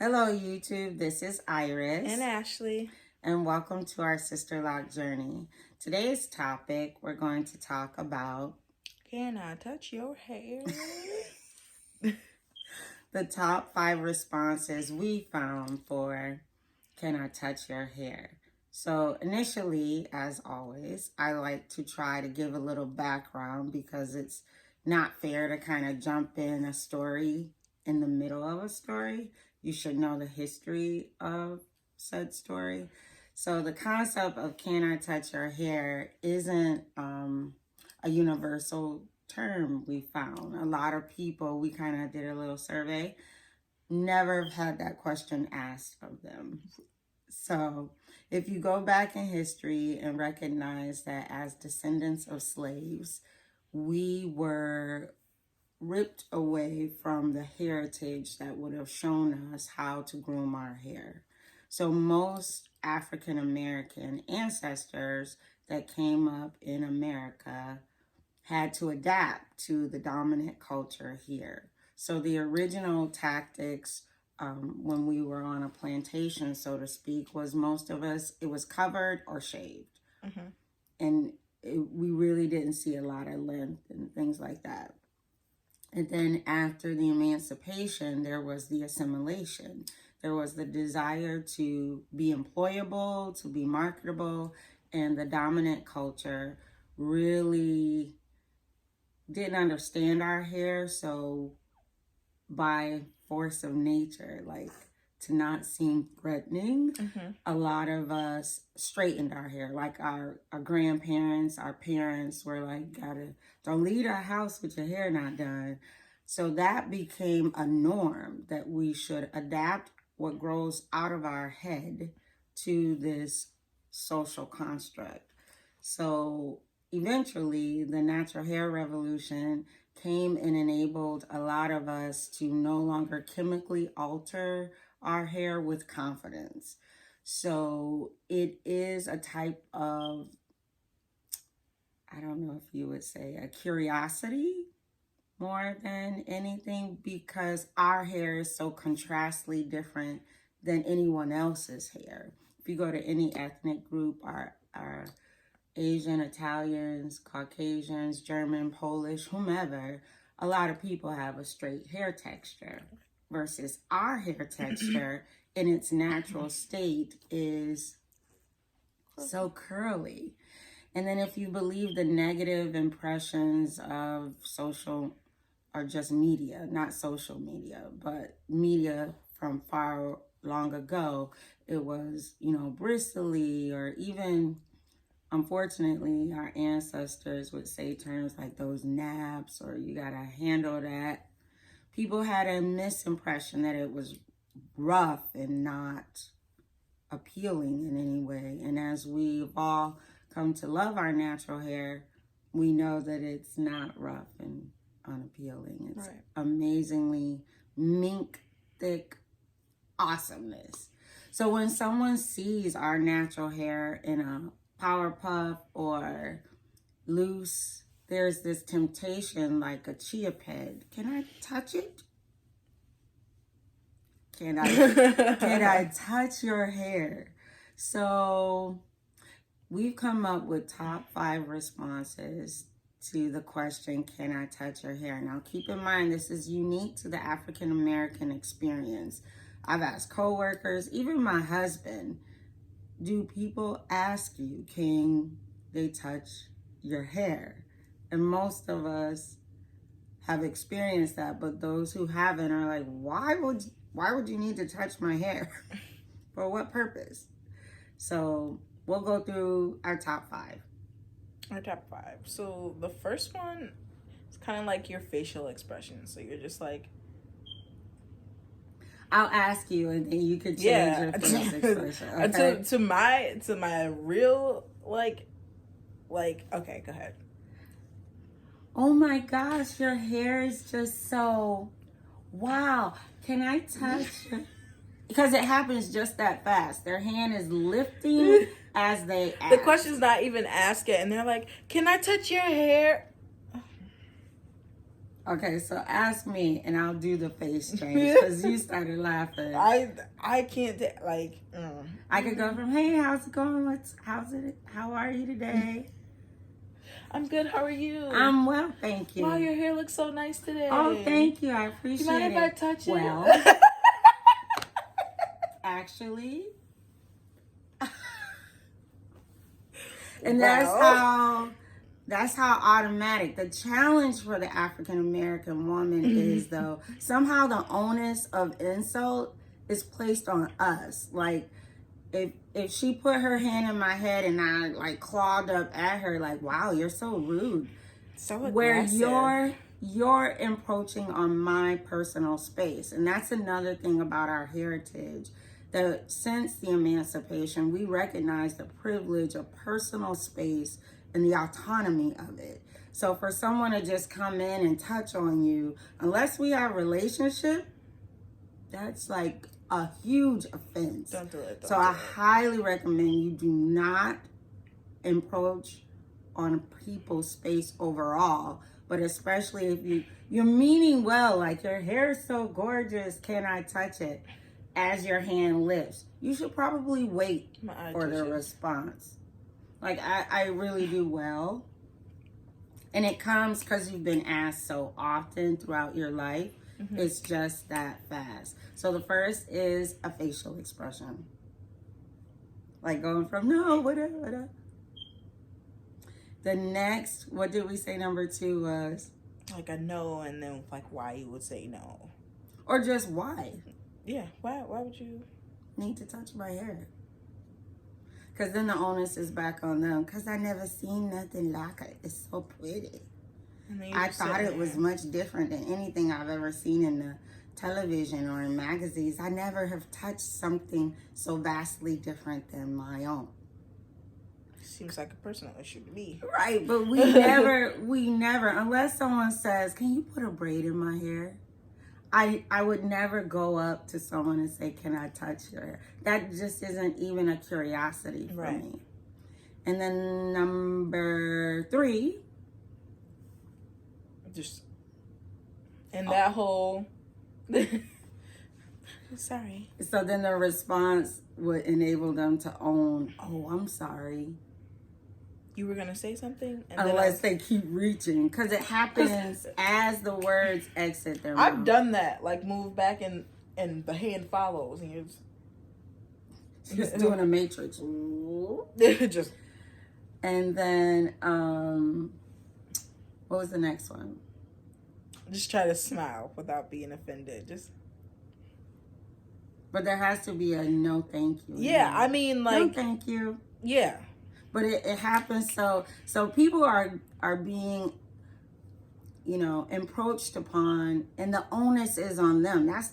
Hello, YouTube. This is Iris. And Ashley. And welcome to our Sister Lock journey. Today's topic, we're going to talk about... Can I touch your hair? The top 5 responses we found for Can I Touch Your Hair? So initially, as always, I like to try to give a little background because it's not fair to kind of jump in a story in the middle of a story. You should know the history of said story. So the concept of Can I Touch Your Hair isn't a universal term we found. A lot of people, we kind of did a little survey, never had that question asked of them. So if you go back in history and recognize that as descendants of slaves, we were ripped away from the heritage that would have shown us how to groom our hair. So most African American ancestors that came up in America had to adapt to the dominant culture here. So the original tactics when we were on a plantation, so to speak, was most of us, it was covered or shaved. Mm-hmm. And we really didn't see a lot of length and things like that. And then after the emancipation, there was the assimilation. There was the desire to be employable, to be marketable, and the dominant culture really didn't understand our hair. So by force of nature, like to not seem threatening, a lot of us straightened our hair. Like our grandparents, our parents were like, don't leave our house with your hair not done. So that became a norm that we should adapt what grows out of our head to this social construct. So eventually the natural hair revolution came and enabled a lot of us to no longer chemically alter our hair with confidence. So it is a type of, I don't know if you would say a curiosity more than anything, because our hair is so contrastly different than anyone else's hair. If you go to any ethnic group, our Asian, Italians, Caucasians, German, Polish, whomever, a lot of people have a straight hair texture versus our hair texture in its natural state is so curly. And then if you believe the negative impressions of social or just media, not social media, but media from far long ago, it was, bristly, or even, unfortunately, our ancestors would say terms like those naps, or you gotta handle that. People had a misimpression that it was rough and not appealing in any way. And as we've all come to love our natural hair, we know that it's not rough and unappealing. It's right. Amazingly mink thick awesomeness. So when someone sees our natural hair in a power puff or loose, there's this temptation like a chia pet. Can I touch it? Can I touch your hair? So we've come up with top 5 responses to the question, can I touch your hair? Now keep in mind, this is unique to the African American experience. I've asked coworkers, even my husband, do people ask you, can they touch your hair? And most of us have experienced that, but those who haven't are like, why would you need to touch my hair? For what purpose? So we'll go through our top 5. Our top 5. So the first one is kind of like your facial expression. So you're just like, I'll ask you, and then you could change your facial expression. Okay? to my real like, okay, go ahead. Oh my gosh, your hair is just so, wow. Can I touch your... Because it happens just that fast. Their hand is lifting as they ask. The question's not even asked it, and they're like, can I touch your hair? Okay, so ask me and I'll do the face change because you started laughing. I can't like. I could go from, hey, how's it going? How are you today? I'm good. How are you? I'm well, thank you. Wow, your hair looks so nice today. Oh, thank you. I appreciate it. Do you mind if I touch it? Well, actually, and that's how automatic. The challenge for the African American woman is, though, somehow the onus of insult is placed on us. Like, if she put her hand in my head and I like clawed up at her, like, wow, you're so rude. So aggressive. Where you're encroaching on my personal space. And that's another thing about our heritage. That since the emancipation, we recognize the privilege of personal space and the autonomy of it. So for someone to just come in and touch on you, unless we have a relationship, that's like a huge offense. Don't do it. So I highly recommend you do not encroach on people's space overall, but especially if you're meaning well, like your hair is so gorgeous, can I touch it? As your hand lifts, you should probably wait for the response. Like I really do well. And it comes because you've been asked so often throughout your life. Mm-hmm. It's just that fast. So the first is a facial expression. Like going from no, whatever. The next, what did we say number 2 was? Like a no, and then like why you would say no. Or just why. Yeah, why would you need to touch my hair? Because then the onus is back on them. Because I never seen nothing like it. It's so pretty. I thought it was much different than anything I've ever seen in the television or in magazines. I never have touched something so vastly different than my own. Seems like a personal issue to me. Right, but we never, unless someone says, can you put a braid in my hair? I would never go up to someone and say, can I touch your hair? That just isn't even a curiosity for me. And then number 3. Just, and that whole, sorry. So then the response would enable them to own, oh, I'm sorry. You were going to say something? And unless they keep reaching. Because it happens as the words exit their mouth. I've done that. Like move back and the hand follows. And you're just doing a matrix. Just. And then, what was the next one? Just try to smile without being offended. But there has to be a no thank you. Yeah, I mean, like. No thank you. Yeah. But it happens so people are being, encroached upon, and the onus is on them. That's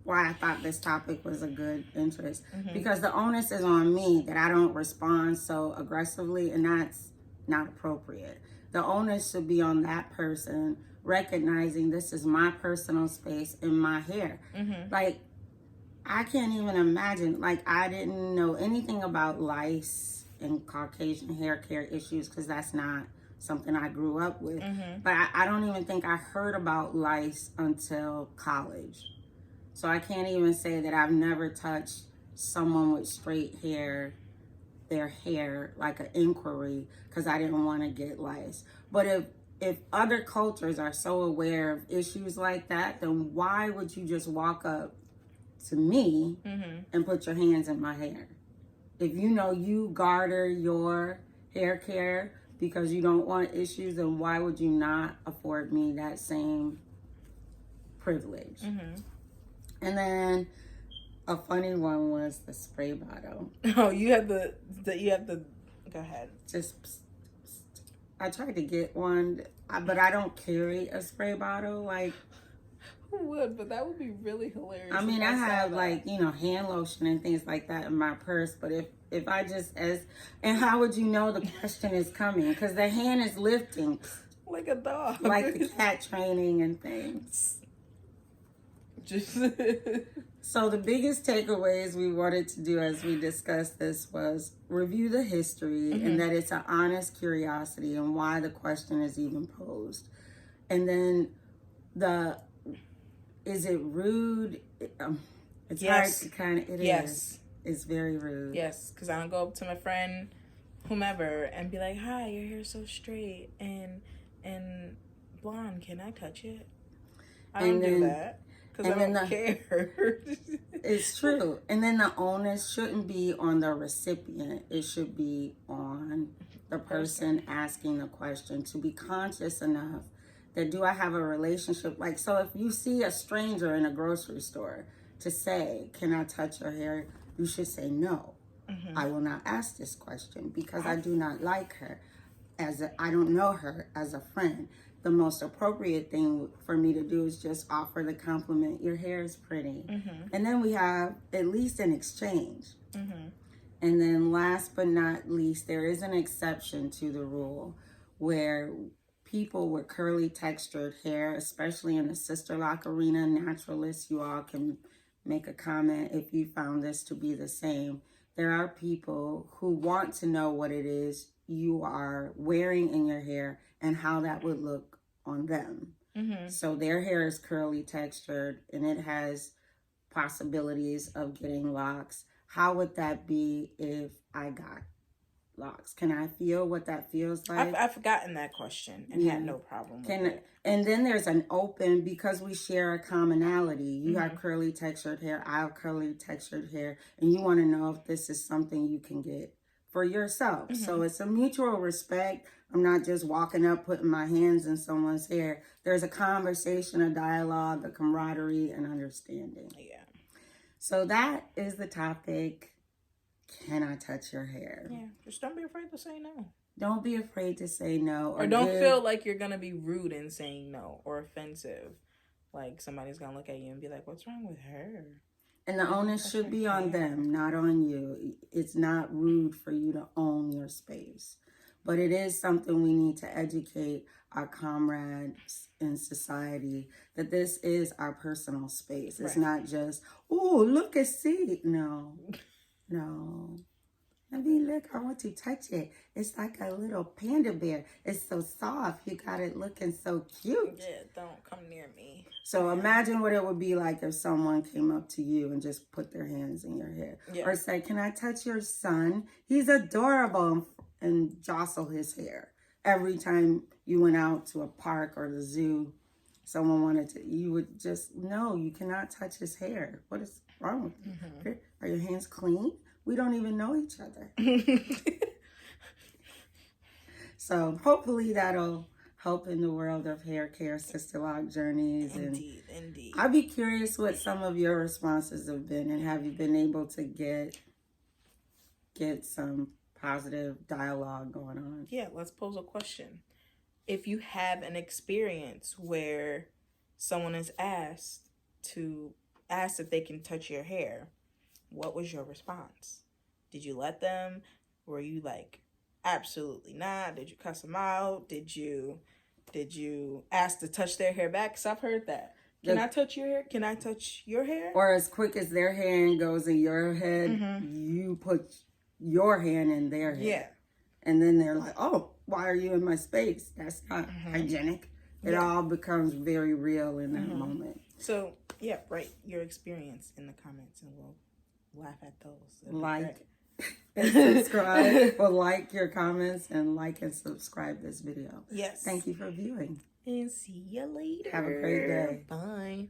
why I thought this topic was a good interest. Mm-hmm. Because the onus is on me that I don't respond so aggressively, and that's not appropriate. The onus should be on that person recognizing this is my personal space and my hair. Mm-hmm. Like, I can't even imagine, like, I didn't know anything about lice and Caucasian hair care issues because that's not something I grew up with. Mm-hmm. But I don't even think I heard about lice until college. So I can't even say that I've never touched someone with straight hair, their hair, like an inquiry, because I didn't want to get lice. But if other cultures are so aware of issues like that, then why would you just walk up to me and put your hands in my hair? If you know you garter your hair care because you don't want issues, then why would you not afford me that same privilege? Mm-hmm. And then a funny one was the spray bottle. Oh, you have the go ahead. I tried to get one, but I don't carry a spray bottle. Like, who would? But that would be really hilarious. I mean, I have like, hand lotion and things like that in my purse. But if I just and how would you know the question is coming? Because the hand is lifting. Like a dog. Like the cat training and things. So the biggest takeaways we wanted to do as we discussed this was review the history and that it's an honest curiosity and why the question is even posed. And then is it rude? It's Yes. hard to kind of, it Yes. is. It's very rude. Yes, because I don't go up to my friend, whomever, and be like, "Hi, your hair's so straight and blonde. Can I touch it?" I don't do that because I don't care. It's true. And then the onus shouldn't be on the recipient. It should be on the person asking the question to be conscious enough that, do I have a relationship? Like, so if you see a stranger in a grocery store, to say, "Can I touch your hair?" you should say no. I will not ask this question because I do not like her. I don't know her as a friend. The most appropriate thing for me to do is just offer the compliment, "Your hair is pretty." And then we have at least an exchange. And then last but not least, there is an exception to the rule where people with curly textured hair, especially in the sister lock arena, naturalists, you all can make a comment if you found this to be the same. There are people who want to know what it is you are wearing in your hair and how that would look on them. So their hair is curly textured and it has possibilities of getting locks. How would that be if I got locks? Can I feel what that feels like? I've gotten that question and had no problem with it. And then there's an open, because we share a commonality. You have curly textured hair, I have curly textured hair, and you want to know if this is something you can get for yourself. So it's a mutual respect. I'm not just walking up, putting my hands in someone's hair. There's a conversation, a dialogue, a camaraderie, and understanding. Yeah. So that is the topic. Can I touch your hair? Yeah. Just don't be afraid to say no. Don't be afraid to say no. Or don't feel like you're going to be rude in saying no or offensive. Like somebody's going to look at you and be like, "What's wrong with her?" And the onus should be on them, not on you. It's not rude for you to own your space. But it is something we need to educate our comrades in society that this is our personal space. It's not just, "Oh, look and see." No. Let me look. I want to touch it. It's like a little panda bear. It's so soft. You got it looking so cute. Yeah, don't come near me. So imagine what it would be like if someone came up to you and just put their hands in your hair. Or say, "Can I touch your son? He's adorable," and jostle his hair. Every time you went out to a park or the zoo, someone wanted to, you would just, "No, you cannot touch his hair. What is wrong with you? Are your hands clean? We don't even know each other." So hopefully that'll help in the world of hair care, sister lock journeys. Indeed. I'd be curious what some of your responses have been, and have you been able to get some positive dialogue going on? Yeah, let's pose a question. If you have an experience where someone is asked if they can touch your hair, what was your response? Did you let them? Were you like, "Absolutely not"? Did you cuss them out? Did you ask to touch their hair back? Because I've heard that. Can I touch your hair? Can I touch your hair? Or as quick as their hand goes in your head, you put your hand in their head. Yeah. And then they're like, "Oh, why are you in my space?" That's not hygienic. It all becomes very real in that moment. So, yeah, write your experience in the comments and we'll laugh at those. Like and subscribe. Well, like your comments and like and subscribe this video. Yes. Thank you for viewing. And see you later. Have a great day. Bye.